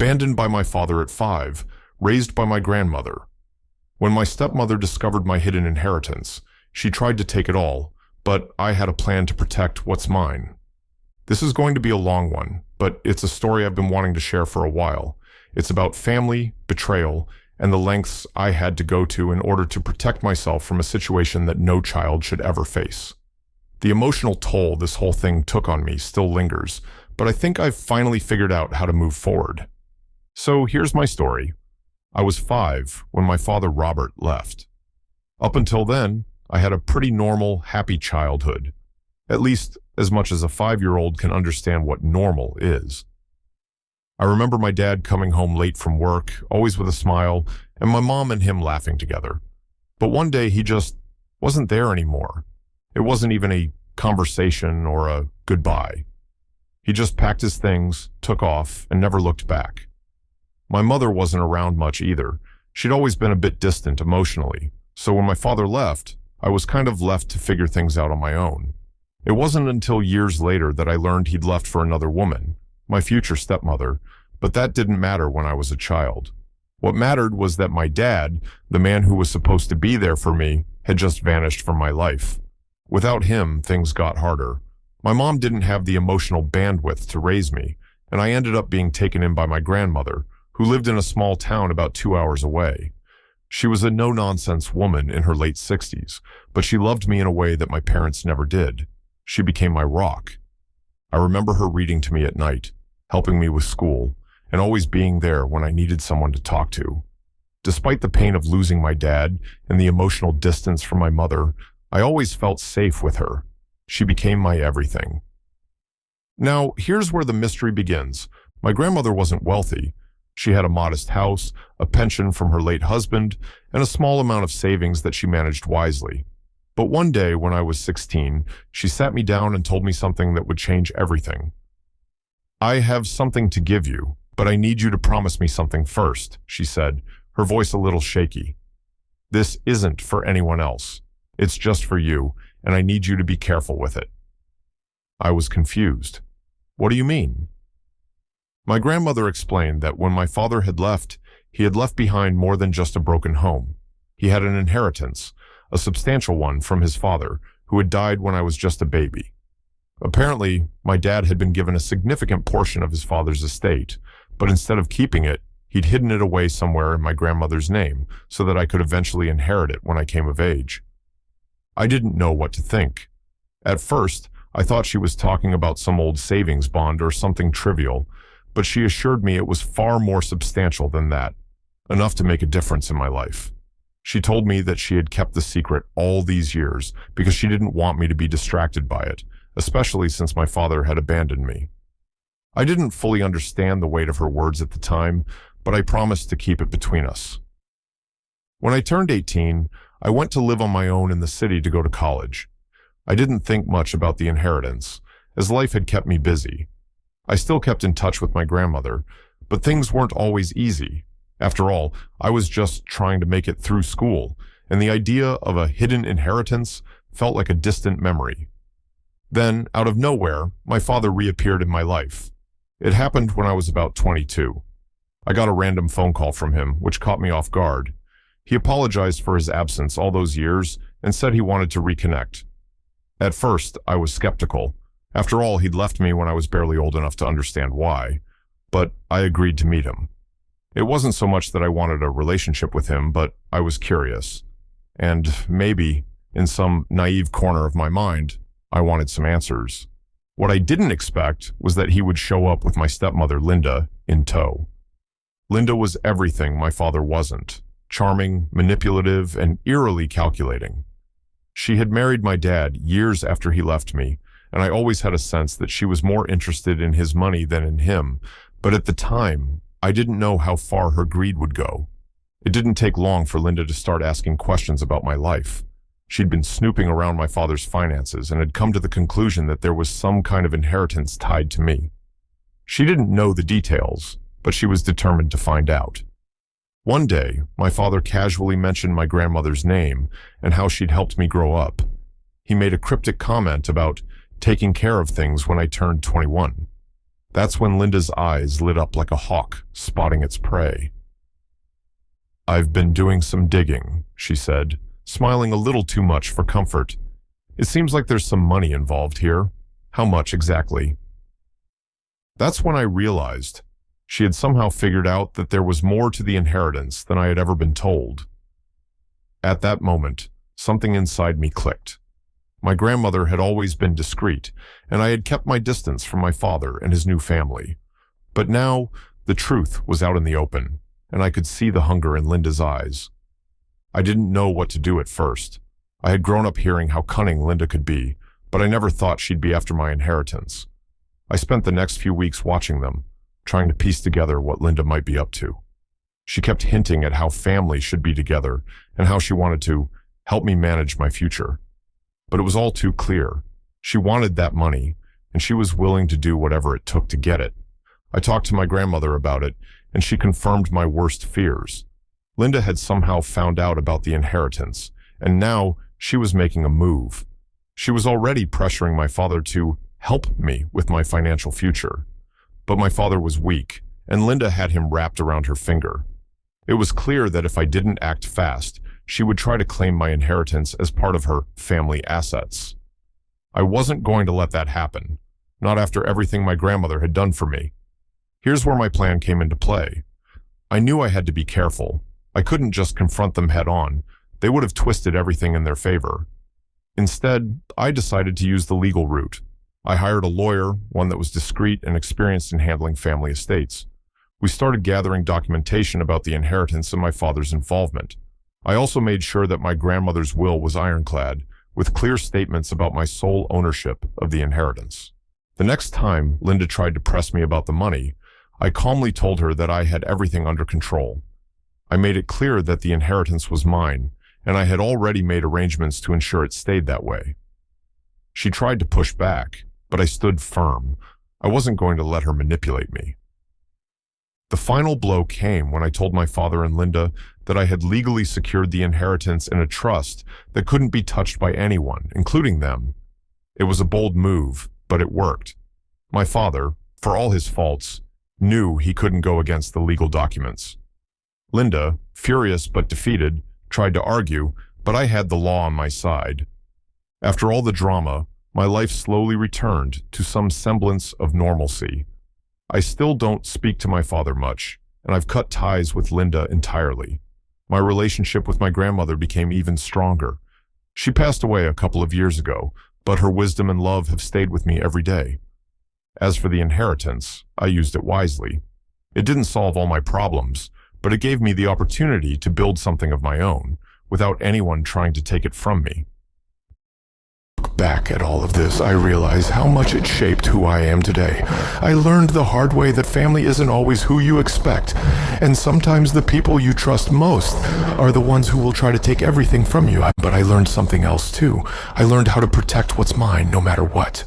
Abandoned by my father at 5, raised by my grandmother. When my stepmother discovered my hidden inheritance, she tried to take it all, but I had a plan to protect what's mine. This is going to be a long one, but it's a story I've been wanting to share for a while. It's about family, betrayal, and the lengths I had to go to in order to protect myself from a situation that no child should ever face. The emotional toll this whole thing took on me still lingers, but I think I've finally figured out how to move forward. So here's my story. I was 5 when my father Robert left. Up until then, I had a pretty normal, happy childhood. At least as much as a 5-year-old can understand what normal is. I remember my dad coming home late from work, always with a smile, and my mom and him laughing together. But one day he just wasn't there anymore. It wasn't even a conversation or a goodbye. He just packed his things, took off, and never looked back. My mother wasn't around much either. She'd always been a bit distant emotionally, so when my father left, I was kind of left to figure things out on my own. It wasn't until years later that I learned he'd left for another woman, my future stepmother, but that didn't matter when I was a child. What mattered was that my dad, the man who was supposed to be there for me, had just vanished from my life. Without him, things got harder. My mom didn't have the emotional bandwidth to raise me, and I ended up being taken in by my grandmother, who lived in a small town about 2 hours away. She was a no-nonsense woman in her late 60s, but she loved me in a way that my parents never did. She became my rock. I remember her reading to me at night, helping me with school, and always being there when I needed someone to talk to. Despite the pain of losing my dad and the emotional distance from my mother, I always felt safe with her. She became my everything. Now, here's where the mystery begins. My grandmother wasn't wealthy. She had a modest house, a pension from her late husband, and a small amount of savings that she managed wisely. But one day, when I was 16, she sat me down and told me something that would change everything. "I have something to give you, but I need you to promise me something first," she said, her voice a little shaky. "This isn't for anyone else. It's just for you, and I need you to be careful with it." I was confused. "What do you mean?" My grandmother explained that when my father had left, he had left behind more than just a broken home. He had an inheritance, a substantial one from his father, who had died when I was just a baby. Apparently, my dad had been given a significant portion of his father's estate, but instead of keeping it, he'd hidden it away somewhere in my grandmother's name so that I could eventually inherit it when I came of age. I didn't know what to think. At first, I thought she was talking about some old savings bond or something trivial, but she assured me it was far more substantial than that, enough to make a difference in my life. She told me that she had kept the secret all these years because she didn't want me to be distracted by it, especially since my father had abandoned me. I didn't fully understand the weight of her words at the time, but I promised to keep it between us. When I turned 18, I went to live on my own in the city to go to college. I didn't think much about the inheritance, as life had kept me busy. I still kept in touch with my grandmother, but things weren't always easy. After all, I was just trying to make it through school, and the idea of a hidden inheritance felt like a distant memory. Then, out of nowhere, my father reappeared in my life. It happened when I was about 22. I got a random phone call from him, which caught me off guard. He apologized for his absence all those years and said he wanted to reconnect. At first, I was skeptical. After all, he'd left me when I was barely old enough to understand why, but I agreed to meet him. It wasn't so much that I wanted a relationship with him, but I was curious. And maybe, in some naive corner of my mind, I wanted some answers. What I didn't expect was that he would show up with my stepmother, Linda, in tow. Linda was everything my father wasn't: charming, manipulative, and eerily calculating. She had married my dad years after he left me, and I always had a sense that she was more interested in his money than in him, but at the time, I didn't know how far her greed would go. It didn't take long for Linda to start asking questions about my life. She'd been snooping around my father's finances and had come to the conclusion that there was some kind of inheritance tied to me. She didn't know the details, but she was determined to find out. One day, my father casually mentioned my grandmother's name and how she'd helped me grow up. He made a cryptic comment about taking care of things when I turned 21. That's when Linda's eyes lit up like a hawk spotting its prey. "I've been doing some digging," she said, smiling a little too much for comfort. "It seems like there's some money involved here. How much exactly?" That's when I realized she had somehow figured out that there was more to the inheritance than I had ever been told. At that moment, something inside me clicked. My grandmother had always been discreet, and I had kept my distance from my father and his new family. But now, the truth was out in the open, and I could see the hunger in Linda's eyes. I didn't know what to do at first. I had grown up hearing how cunning Linda could be, but I never thought she'd be after my inheritance. I spent the next few weeks watching them, trying to piece together what Linda might be up to. She kept hinting at how families should be together and how she wanted to help me manage my future. But it was all too clear. She wanted that money, and she was willing to do whatever it took to get it. I talked to my grandmother about it, and she confirmed my worst fears. Linda had somehow found out about the inheritance, and now she was making a move. She was already pressuring my father to help me with my financial future. But my father was weak, and Linda had him wrapped around her finger. It was clear that if I didn't act fast, she would try to claim my inheritance as part of her family assets. I wasn't going to let that happen, not after everything my grandmother had done for me. Here's where my plan came into play. I knew I had to be careful. I couldn't just confront them head on. They would have twisted everything in their favor. Instead, I decided to use the legal route. I hired a lawyer, one that was discreet and experienced in handling family estates. We started gathering documentation about the inheritance and my father's involvement. I also made sure that my grandmother's will was ironclad, with clear statements about my sole ownership of the inheritance. The next time Linda tried to press me about the money, I calmly told her that I had everything under control. I made it clear that the inheritance was mine, and I had already made arrangements to ensure it stayed that way. She tried to push back, but I stood firm. I wasn't going to let her manipulate me. The final blow came when I told my father and Linda that I had legally secured the inheritance in a trust that couldn't be touched by anyone, including them. It was a bold move, but it worked. My father, for all his faults, knew he couldn't go against the legal documents. Linda, furious but defeated, tried to argue, but I had the law on my side. After all the drama, my life slowly returned to some semblance of normalcy. I still don't speak to my father much, and I've cut ties with Linda entirely. My relationship with my grandmother became even stronger. She passed away a couple of years ago, but her wisdom and love have stayed with me every day. As for the inheritance, I used it wisely. It didn't solve all my problems, but it gave me the opportunity to build something of my own, without anyone trying to take it from me. Back at all of this, I realize how much it shaped who I am today. I learned the hard way that family isn't always who you expect, and sometimes the people you trust most are the ones who will try to take everything from you. But I learned something else too. I learned how to protect what's mine no matter what.